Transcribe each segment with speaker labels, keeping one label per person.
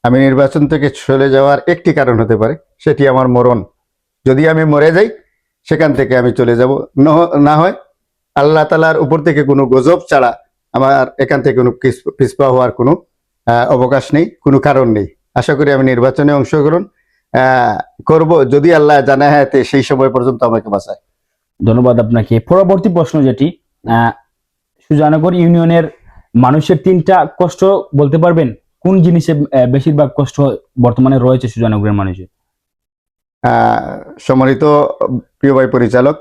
Speaker 1: আমি নির্বাচন থেকে চলে যাওয়ার একটি কারণ হতে পারে, সেটি আমার মরণ। যদি আমি মরে যাই সেখান থেকে আমি চলে যাব, না হয় আল্লাহ তালার উপর থেকে কোনো গজব ছাড়া আমার এখান থেকে কোনো পিছপা হওয়ার কোনো অবকাশ নেই, কোনো কারণ নেই। আশা করি আমি নির্বাচনে অংশগ্রহণ করব, যদি আল্লাহ জানায় হায়াতে সেই সময় পর্যন্ত আমাকে বাঁচায়।
Speaker 2: ধন্যবাদ আপনাকে। পরবর্তী প্রশ্ন যেটি, সুজানগর ইউনিয়নের মানুষের তিনটা কষ্ট বলতে পারবেন? কোন জিনিসে বেশিরভাগ কষ্ট বর্তমানে রয়েছে সুজানগরের মানুষের?
Speaker 1: সম্মানিত প্রিয় ভাই পরিচালক,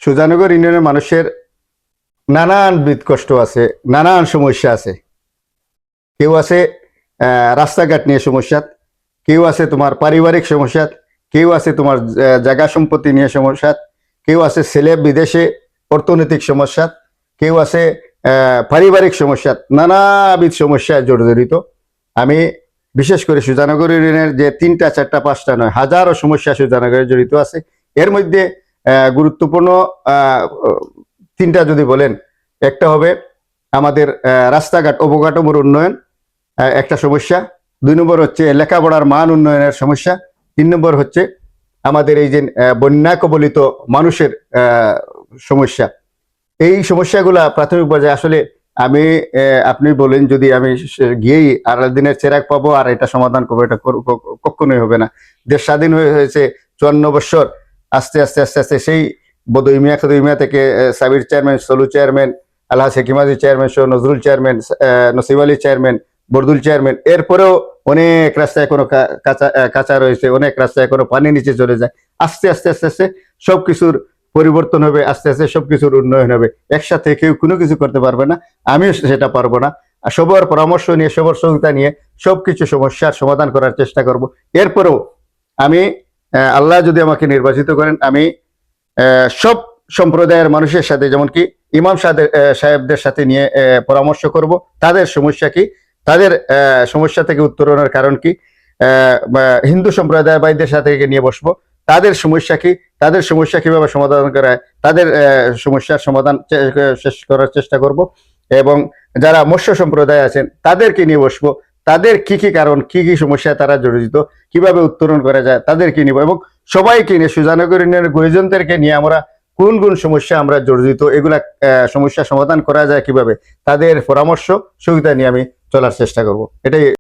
Speaker 1: সুজানগর ইউনিয়নের মানুষের নানানবিধ কষ্ট আছে, নানান সমস্যা আছে। কেউ আছে রাস্তাঘাট নিয়ে সমস্যা, কেউ আছে তোমার পারিবারিক সমস্যা, কেউ আছে তোমার জায়গা সম্পত্তি নিয়ে সমস্যা, কেউ আছে ছেলে বিদেশে অর্থনৈতিক সমস্যা, কেউ আছে পারিবারিক সমস্যা, নানাবিধ সমস্যায় জর্জরিত। আমি বিশেষ করে সুজানগর ইউনিয়নের যে 3টা 4টা 5টা নয়, হাজারো সমস্যা সুজানগরে জড়িত আছে। এর মধ্যে গুরুত্বপূর্ণ 3টা যদি বলেন, একটা হবে আমাদের রাস্তাঘাট অবকাঠামোর উন্নয়ন, একটা সমস্যা। 2 নম্বর হচ্ছে লেখাপড়ার মান উন্নয়নের সমস্যা। 3 নম্বর হচ্ছে আমাদের এই যে বন্যা কবলিত মানুষের সমস্যা। এই সমস্যাগুলা প্রাথমিক পর্যায়ে আসলে আমি আপনি বলেন যদি আমি গিয়েই আর দিনের চেরাগ পাবো আর এটা সমাধান করবো, এটা কখনোই হবে না। দেশ স্বাধীন হয়েছে 54 বছর, আস্তে আস্তে আস্তে আস্তে সেই বদইমিয়া থেকে সাবির চেয়ারম্যান, সলু চেয়ারম্যান, আলহাজ হেকিমাজি চেয়ারম্যান সহ নজরুল চেয়ারম্যান, নসিব আলী চেয়ারম্যান, বরদুল চেয়ারম্যান, এরপরেও অনেক রাস্তা এখনো কাঁচা রয়েছে, অনেক রাস্তা এখনো পানি নিচে চলে যায়। আস্তে আস্তে আস্তে আস্তে সবকিছুর পরিবর্তন হবে, আস্তে আস্তে সবকিছুর উন্নয়ন হবে। একসাথে কেউ কোনো কিছু করতে পারবে না, আমিও সেটা পারবো না। সবার পরামর্শ নিয়ে, সবার সহযোগিতা নিয়ে সবকিছু সমস্যার সমাধান করার চেষ্টা করব। এরপরেও আমি আল্লাহ যদি আমাকে নির্বাচিত করেন, আমি সব সম্প্রদায়ের মানুষের সাথে, যেমন কি ইমাম সাহেবদের সাথে নিয়ে পরামর্শ করব, তাদের সমস্যা কি, তাদের সমস্যা থেকে উত্তরণের কারণ কি, হিন্দু সম্প্রদায়ের ভাইদের সাথে নিয়ে বসবো, তাদের সমস্যা কি, তাদের সমস্যা কিভাবে সমাধান করা হয়, তাদের সমস্যার সমাধান শেষ করার চেষ্টা করব। এবং যারা মৎস্য সম্প্রদায় আছেন তাদেরকে নিয়ে বসবো, তাদের কি কি কারণ, কি কি সমস্যায় তারা জড়িত, কিভাবে উত্তরণ করা যায় তাদেরকে নিব। এবং সবাইকে নিয়ে, সুজানগর ইউনিয়নের গুরুজনদেরকে নিয়ে আমরা কোন কোন সমস্যা আমরা জড়িত, এগুলা সমস্যা সমাধান করা যায় কিভাবে, তাদের পরামর্শ সহযোগিতা নিয়ে আমি চলার চেষ্টা করব। এটাই